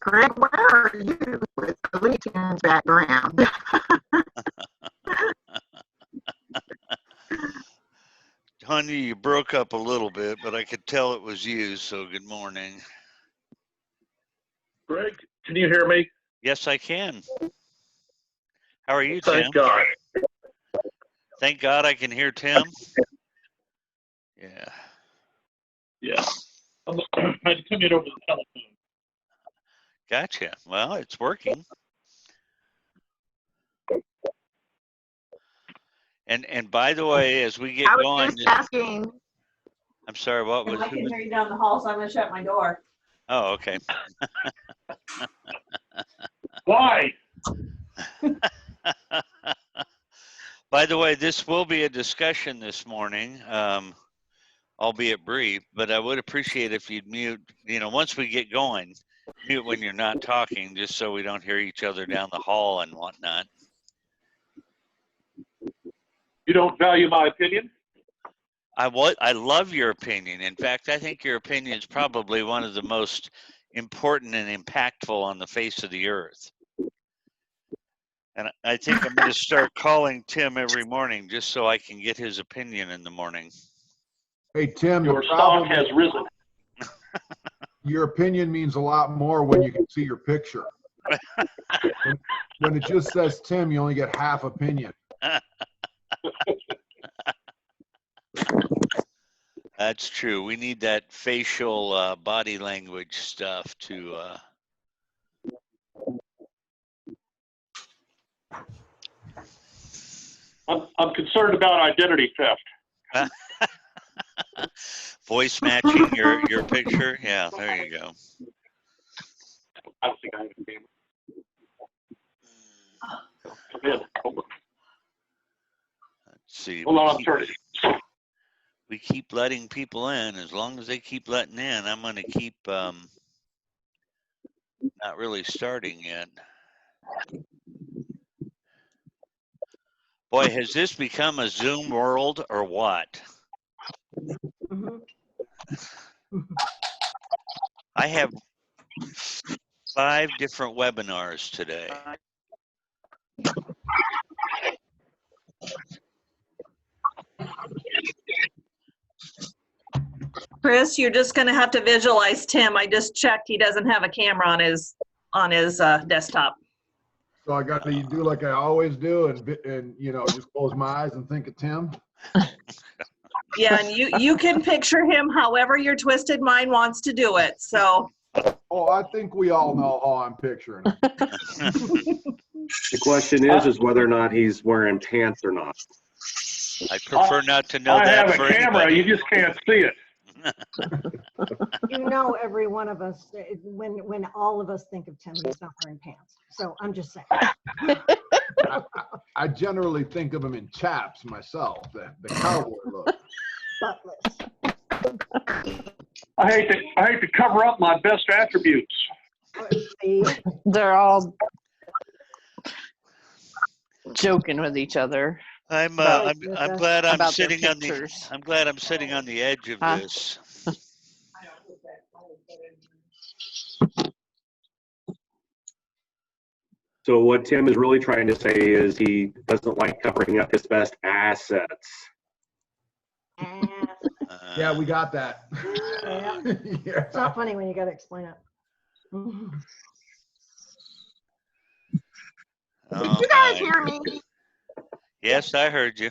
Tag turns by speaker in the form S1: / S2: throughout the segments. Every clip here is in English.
S1: Greg, where are you with the Looney Tunes background?
S2: Honey, you broke up a little bit, but I could tell it was you, so good morning.
S3: Greg, can you hear me?
S2: Yes, I can. How are you, Tim?
S3: Thank God.
S2: Thank God I can hear Tim. Yeah.
S3: Yeah. I had to come in over the telephone.
S2: Gotcha. Well, it's working. And by the way, as we get
S1: I was
S2: going,
S1: just asking.
S2: I'm sorry, what was?
S4: I can hear you down the hall, so I'm going to shut my door.
S2: Oh, okay.
S3: Why?
S2: By the way, this will be a discussion this morning, albeit brief, but I would appreciate if you'd mute, once we get going, mute when you're not talking, just so we don't hear each other down the hall and whatnot.
S3: You don't value my opinion?
S2: I love your opinion. In fact, I think your opinion is probably one of the most important and impactful on the face of the earth. And I think I'm going to start calling Tim every morning just so I can get his opinion in the morning.
S5: Hey, Tim,
S3: Your stock has risen.
S5: Your opinion means a lot more when you can see your picture. When it just says Tim, you only get half opinion.
S2: That's true. We need that facial body language stuff to.
S3: I'm concerned about identity theft.
S2: Voice matching your picture. Yeah, there you go.
S3: I don't think I have a camera. Come in.
S2: Let's see.
S3: Hold on, I'm turning.
S2: We keep letting people in. As long as they keep letting in, I'm going to keep not really starting yet. Boy, has this become a Zoom world or what? I have 5 different webinars today.
S4: Chris, you're just going to have to visualize Tim. I just checked. He doesn't have a camera on his desktop.
S5: So I got to do like I always do and just close my eyes and think of Tim.
S4: Yeah, and you can picture him however your twisted mind wants to do it. So.
S5: Oh, I think we all know how I'm picturing it.
S6: The question is whether or not he's wearing pants or not.
S2: I prefer not to know
S3: I
S2: that
S3: have
S2: for
S3: a camera.
S2: anybody.
S3: You just can't see it.
S7: Every one of us, when all of us think of Tim, he's not wearing pants. So I'm just saying.
S5: I generally think of him in chaps myself, the cowboy look.
S7: Buttless.
S3: I hate to cover up my best attributes.
S8: They're all joking with each other.
S2: I'm glad I'm
S8: about their
S2: sitting on
S8: pictures.
S2: I'm glad I'm sitting on the edge of this.
S6: So what Tim is really trying to say is he doesn't like covering up his best assets.
S5: Yeah, we got that.
S7: Yeah. It's not funny when you got to explain it.
S1: Did you guys hear me?
S2: Yes, I heard you.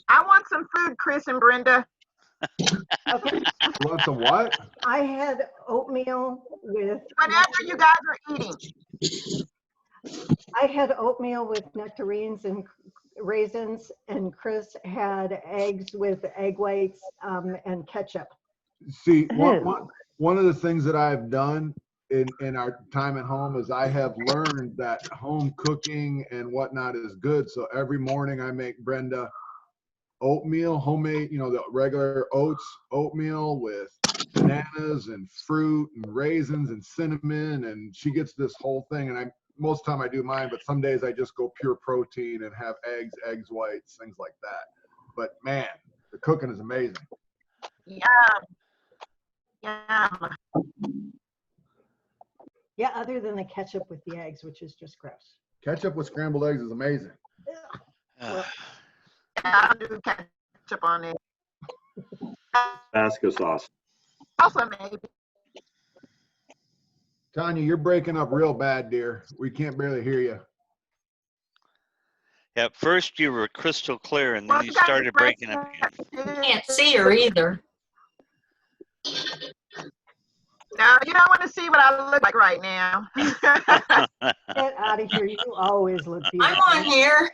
S1: I want some food, Chris and Brenda.
S7: Okay.
S5: You want some what?
S7: I had oatmeal with.
S1: Whatever you guys are eating.
S7: I had oatmeal with nectarines and raisins, and Chris had eggs with egg whites and ketchup.
S5: See, one of the things that I've done in our time at home is I have learned that home cooking and whatnot is good. So every morning I make Brenda oatmeal, homemade, the regular oatmeal with bananas and fruit and raisins and cinnamon, and she gets this whole thing. And most of the time I do mine, but some days I just go pure protein and have eggs whites, things like that. But man, the cooking is amazing.
S1: Yeah.
S7: Yeah, other than the ketchup with the eggs, which is just gross.
S5: Ketchup with scrambled eggs is amazing.
S1: I do ketchup on it.
S6: Tabasco sauce.
S1: Also, maybe.
S5: Tanya, you're breaking up real bad, dear. We can't barely hear you.
S2: At first you were crystal clear and then
S1: Well,
S2: you
S1: you got
S2: started breaking up again.
S9: Can't see her either.
S1: No, you don't want to see what I look like right now.
S7: Get out of here. You always look
S9: I'm
S7: beautiful.
S9: on here.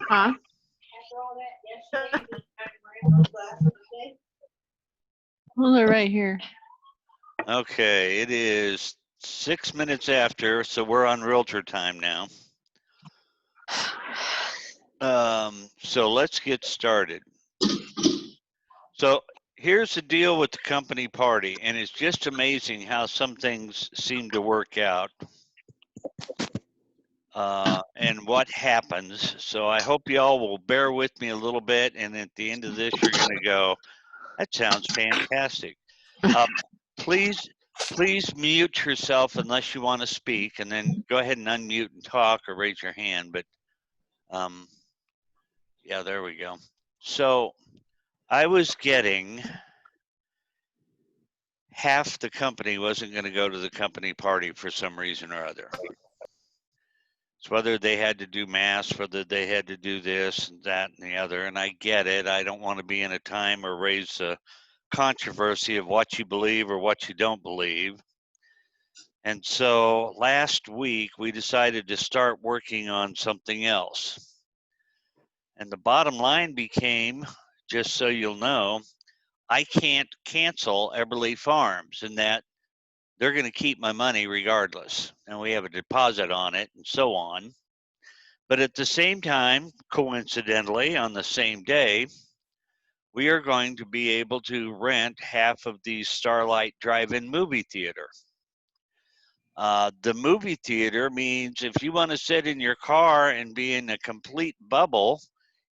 S8: Huh? Well, they're right here.
S2: Okay, it is 6 minutes after, so we're on realtor time now. So let's get started. So here's the deal with the company party, and it's just amazing how some things seem to work out and what happens. So I hope y'all will bear with me a little bit, and at the end of this, you're going to go, that sounds fantastic. Please mute yourself unless you want to speak, and then go ahead and unmute and talk or raise your hand. But yeah, there we go. So I was getting half the company wasn't going to go to the company party for some reason or other. It's whether they had to do mass, whether they had to do this and that and the other. And I get it. I don't want to be in a time or raise a controversy of what you believe or what you don't believe. And so last week we decided to start working on something else. And the bottom line became, just so you'll know, I can't cancel Eberly Farms, and that they're going to keep my money regardless. And we have a deposit on it and so on. But at the same time, coincidentally, on the same day, we are going to be able to rent half of the Starlight Drive-In movie theater. The movie theater means if you want to sit in your car and be in a complete bubble,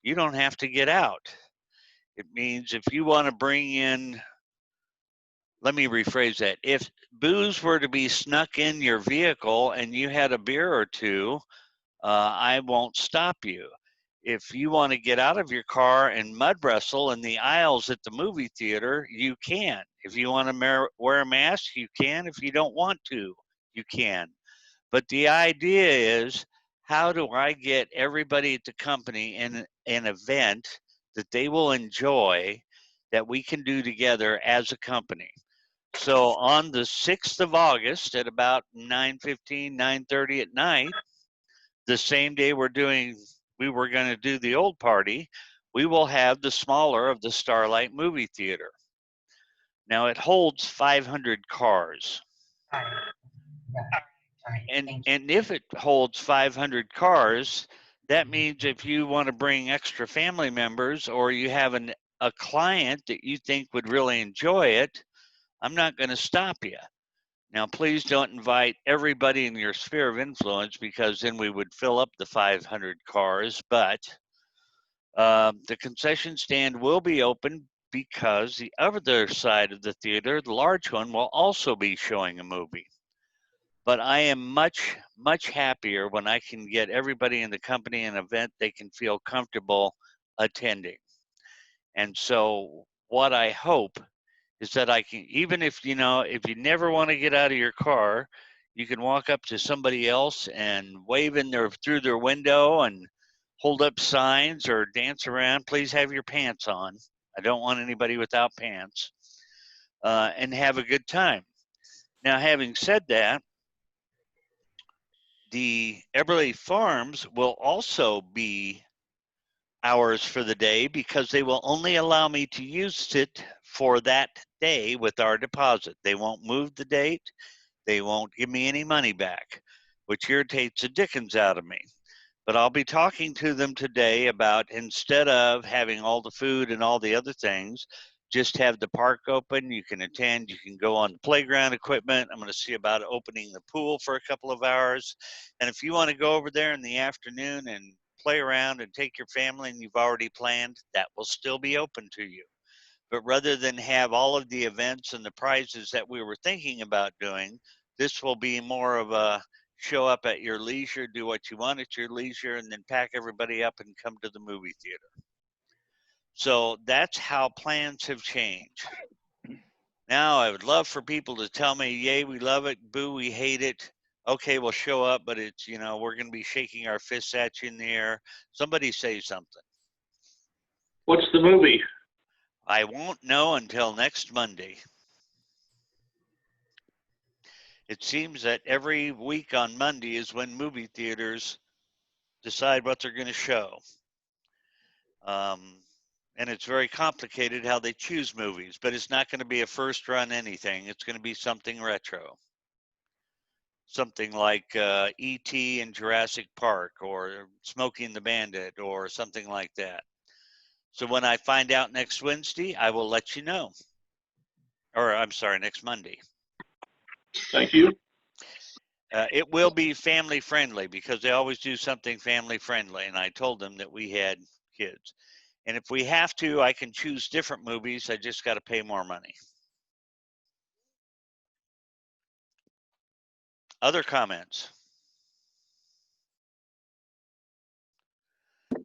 S2: you don't have to get out. It means if you want to bring in, let me rephrase that. If booze were to be snuck in your vehicle and you had a beer or two, I won't stop you. If you want to get out of your car and mud wrestle in the aisles at the movie theater, you can. If you want to wear a mask, you can. If you don't want to, you can. But the idea is, how do I get everybody at the company in an event that they will enjoy, that we can do together as a company? So on the 6th of August at about 9:15, 9:30 at night, the same day we were going to do the old party, we will have the smaller of the Starlight movie theater. Now it holds 500 cars. And if it holds 500 cars, that means if you want to bring extra family members or you have a client that you think would really enjoy it, I'm not going to stop you. Now, please don't invite everybody in your sphere of influence, because then we would fill up the 500 cars. But the concession stand will be open because the other side of the theater, the large one, will also be showing a movie. But I am much, much happier when I can get everybody in the company an event they can feel comfortable attending. And so what I hope is that I can, even if you never want to get out of your car, you can walk up to somebody else and wave through their window and hold up signs or dance around. Please have your pants on. I don't want anybody without pants, and have a good time. Now, having said that, the Eberly Farms will also be hours for the day, because they will only allow me to use it for that day with our deposit. They won't move the date. They won't give me any money back, which irritates the dickens out of me. But I'll be talking to them today about, instead of having all the food and all the other things, just have the park open. You can attend, you can go on the playground equipment. I'm going to see about opening the pool for a couple of hours. And if you want to go over there in the afternoon and play around and take your family and you've already planned, that will still be open to you. But rather than have all of the events and the prizes that we were thinking about doing, this will be more of a show up at your leisure, do what you want at your leisure, and then pack everybody up and come to the movie theater. So that's how plans have changed. Now, I would love for people to tell me, yay, we love it, boo, we hate it. Okay, we'll show up, but it's, you know, we're going to be shaking our fists at you in the air. Somebody say something.
S3: What's the movie?
S2: I won't know until next Monday. It seems that every week on Monday is when movie theaters decide what they're going to show. And it's very complicated how they choose movies, but it's not going to be a first run anything. It's going to be something retro. Something like E.T. and Jurassic Park, or Smokey and the Bandit, or something like that. So when I find out next Wednesday, I will let you know. Or I'm sorry, next Monday.
S3: Thank you.
S2: It will be family friendly because they always do something family friendly. And I told them that we had kids. And if we have to, I can choose different movies. I just got to pay more money. Other comments?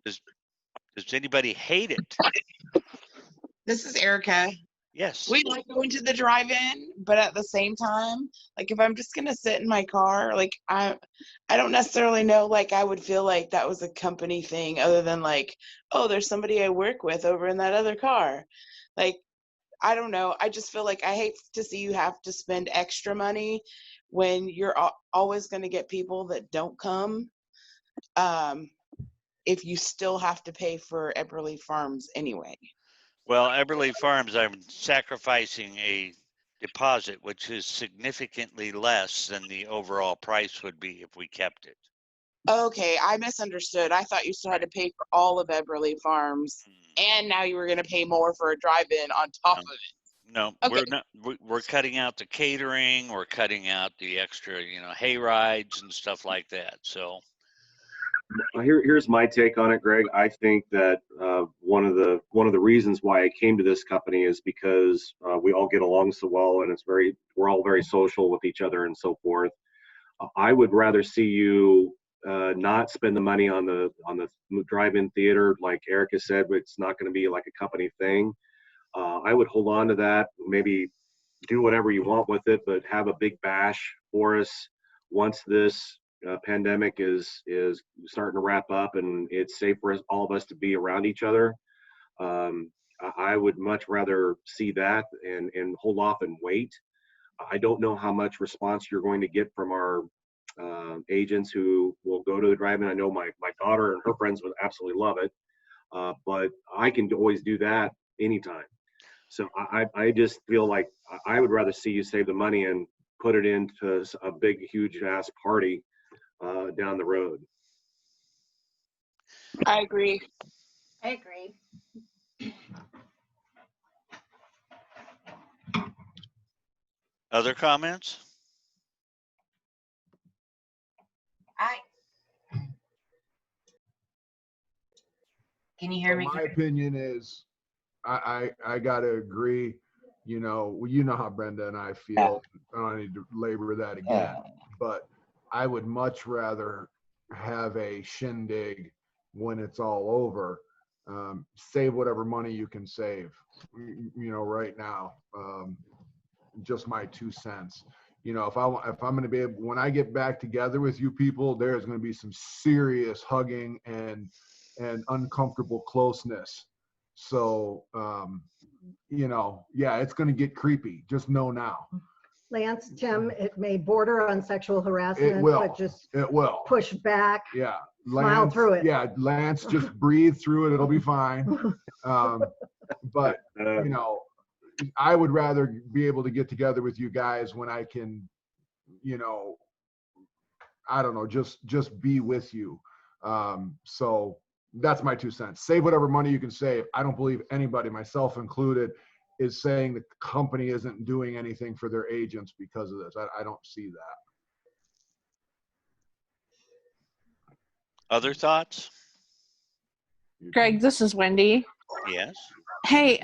S2: Does anybody hate it?
S10: This is Erica.
S2: Yes.
S10: We like going to the drive-in, but at the same time, like if I'm just gonna sit in my car, like I don't necessarily know, like I would feel like that was a company thing other than like, oh, there's somebody I work with over in that other car. Like, I don't know. I just feel like I hate to see you have to spend extra money when you're always going to get people that don't come. If you still have to pay for Epperly Farms anyway.
S2: Well, Epperly Farms, I'm sacrificing a deposit, which is significantly less than the overall price would be if we kept it.
S10: Okay, I misunderstood. I thought you still had to pay for all of Epperly Farms, and now you were going to pay more for a drive-in on top of it.
S2: No,
S10: Okay.
S2: we're not. We're cutting out the catering. We're cutting out the extra, hay rides and stuff like that. So.
S6: Here's my take on it, Greg. I think that one of the reasons why I came to this company is because we all get along so well, and we're all very social with each other and so forth. I would rather see you not spend the money on the drive-in theater, like Erica said. It's not going to be like a company thing. I would hold on to that. Maybe do whatever you want with it, but have a big bash for us once this pandemic is starting to wrap up and it's safe for all of us to be around each other. I would much rather see that and hold off and wait. I don't know how much response you're going to get from our agents who will go to the drive-in. I know my daughter and her friends would absolutely love it, but I can always do that anytime. So I just feel like I would rather see you save the money and put it into a big, huge ass party down the road.
S10: I agree.
S7: I agree.
S2: Other comments?
S9: Can you hear me?
S5: My opinion is, I gotta agree. You know how Brenda and I feel. I don't need to labor that again. But I would much rather have a shindig when it's all over. Save whatever money you can save. Right now. Just my 2 cents. If I'm going to be able, when I get back together with you people, there's going to be some serious hugging and uncomfortable closeness. So, yeah, it's going to get creepy. Just know now.
S7: Lance, Tim, it may border on sexual harassment,
S5: It will.
S7: but just
S5: It will.
S7: push back.
S5: Yeah.
S7: Smile through it.
S5: Yeah, Lance, just breathe through it. It'll be fine. But, I would rather be able to get together with you guys when I can, I don't know, just be with you. So that's my 2 cents. Save whatever money you can save. I don't believe anybody, myself included, is saying the company isn't doing anything for their agents because of this. I don't see that.
S2: Other thoughts?
S8: Greg, this is Wendy.
S2: Yes.
S8: Hey,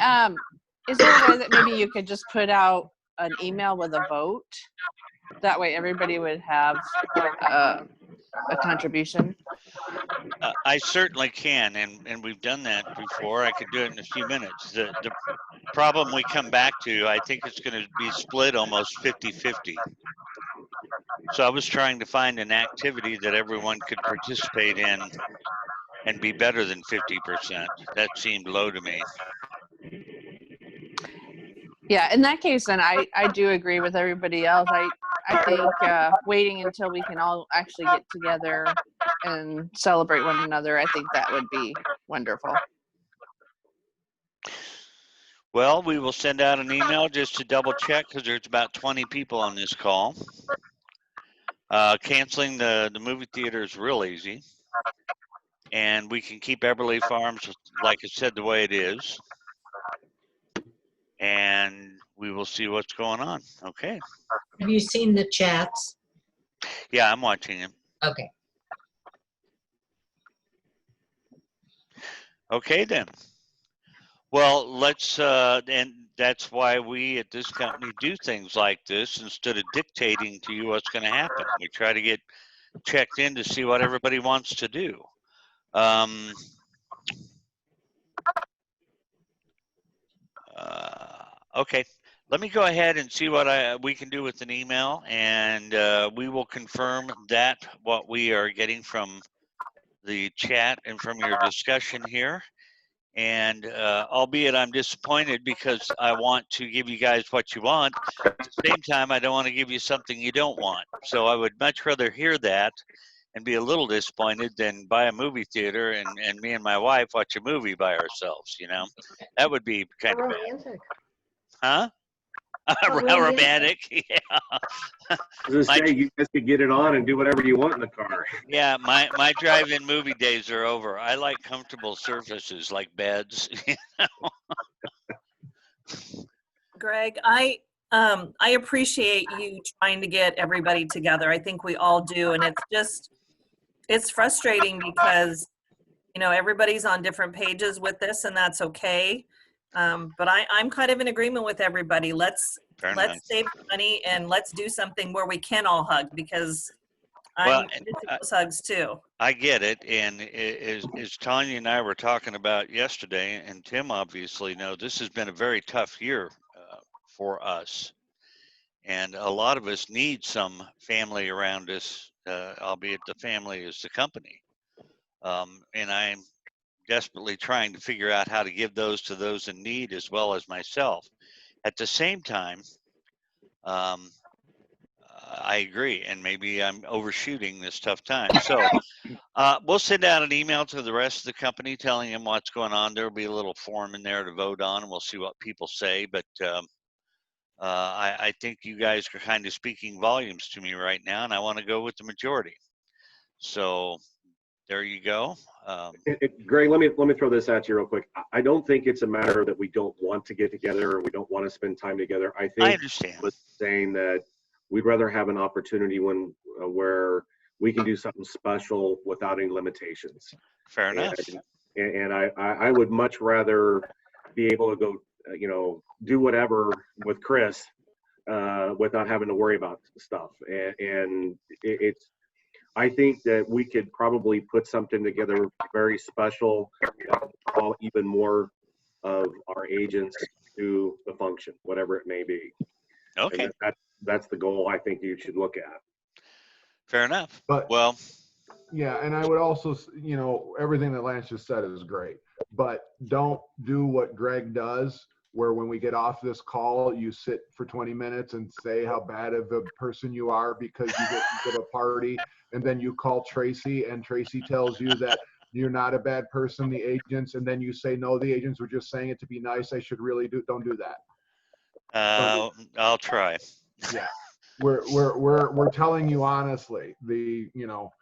S8: is there a way that maybe you could just put out an email with a vote? That way everybody would have a contribution.
S2: I certainly can, and we've done that before. I could do it in a few minutes. The problem we come back to, I think it's going to be split almost 50-50. So I was trying to find an activity that everyone could participate in and be better than 50%. That seemed low to me.
S8: Yeah, in that case, then I do agree with everybody else. I think waiting until we can all actually get together and celebrate one another, I think that would be wonderful.
S2: Well, we will send out an email just to double check because there's about 20 people on this call. Canceling the movie theater is real easy. And we can keep Eberly Farms, like I said, the way it is. And we will see what's going on. Okay.
S9: Have you seen the chats?
S2: Yeah, I'm watching him.
S9: Okay.
S2: Okay, then. Well, let's, and that's why we at this company do things like this instead of dictating to you what's going to happen. We try to get checked in to see what everybody wants to do. Okay, let me go ahead and see what we can do with an email, and we will confirm that what we are getting from the chat and from your discussion here. And albeit I'm disappointed because I want to give you guys what you want, at the same time, I don't want to give you something you don't want. So I would much rather hear that and be a little disappointed than buy a movie theater and me and my wife watch a movie by ourselves, you know? That would be kind of bad.
S7: Romantic.
S2: Huh?
S7: Romantic.
S2: Romantic, yeah.
S6: I was gonna say, you guys could get it on and do whatever you want in the car.
S2: Yeah, my drive-in movie days are over. I like comfortable surfaces like beds. You know?
S4: Greg, I appreciate you trying to get everybody together. I think we all do, and it's frustrating because, you know, everybody's on different pages with this, and that's okay. But I'm kind of in agreement with everybody. Let's save money and let's do something where we can all hug, because I'm missing those hugs too.
S2: I get it, and as Tanya and I were talking about yesterday, and Tim obviously knows, this has been a very tough year for us, and a lot of us need some family around us, albeit the family is the company, and I'm desperately trying to figure out how to give those to those in need as well as myself. At the same time, I agree, and maybe I'm overshooting this tough time. So we'll send out an email to the rest of the company telling them what's going on. There'll be a little form in there to vote on, and we'll see what people say. But I think you guys are kind of speaking volumes to me right now, and I want to go with the majority. So there you go.
S6: Greg, let me throw this at you real quick. I don't think it's a matter that we don't want to get together or we don't want to spend time together. I think
S2: I understand.
S6: I was saying that we'd rather have an opportunity where we can do something special without any limitations.
S2: Fair enough.
S6: And I would much rather be able to go, you know, do whatever with Chris without having to worry about stuff. And it's. I think that we could probably put something together very special, call even more of our agents to the function, whatever it may be.
S2: Okay.
S6: That's the goal I think you should look at.
S2: Fair enough.
S5: But
S2: well,
S5: yeah, and I would also, you know, everything that Lance just said is great, but don't do what Greg does, where when we get off this call, you sit for 20 minutes and say how bad of a person you are because you get to a party, and then you call Tracy and Tracy tells you that you're not a bad person, the agents, and then you say, no, the agents were just saying it to be nice. I should really don't do that.
S2: I'll try.
S5: Yeah. We're telling you honestly, you know,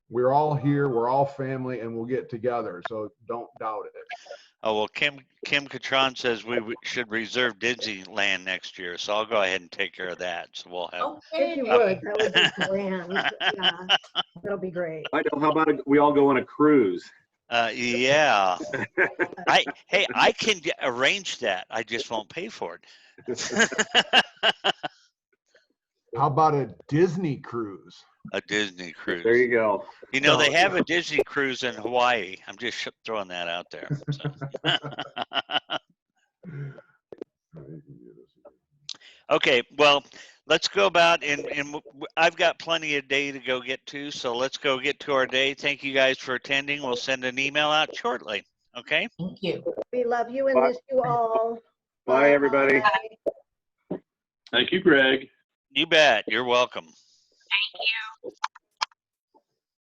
S5: we're all here, we're all family, and we'll get together. So don't doubt it.
S2: Oh, well, Kim Catron says we should reserve Disneyland next year, so I'll go ahead and take care of that. So we'll have.
S7: If you would, that would be grand. Yeah, that'll be great.
S6: I know. How about we all go on a cruise?
S2: Yeah. Hey, I can arrange that. I just won't pay for it.
S5: How about a Disney cruise?
S2: A Disney cruise.
S6: There you go.
S2: You know, they have a Disney cruise in Hawaii. I'm just throwing that out there. So. Okay, well, let's go about, and I've got plenty of day to go get to, so let's go get to our day. Thank you guys for attending. We'll send an email out shortly. Okay?
S9: Thank you.
S7: We love you and
S6: Bye.
S7: miss you all.
S6: Bye, everybody.
S3: Thank you, Greg.
S2: You bet. You're welcome.
S8: Thank you.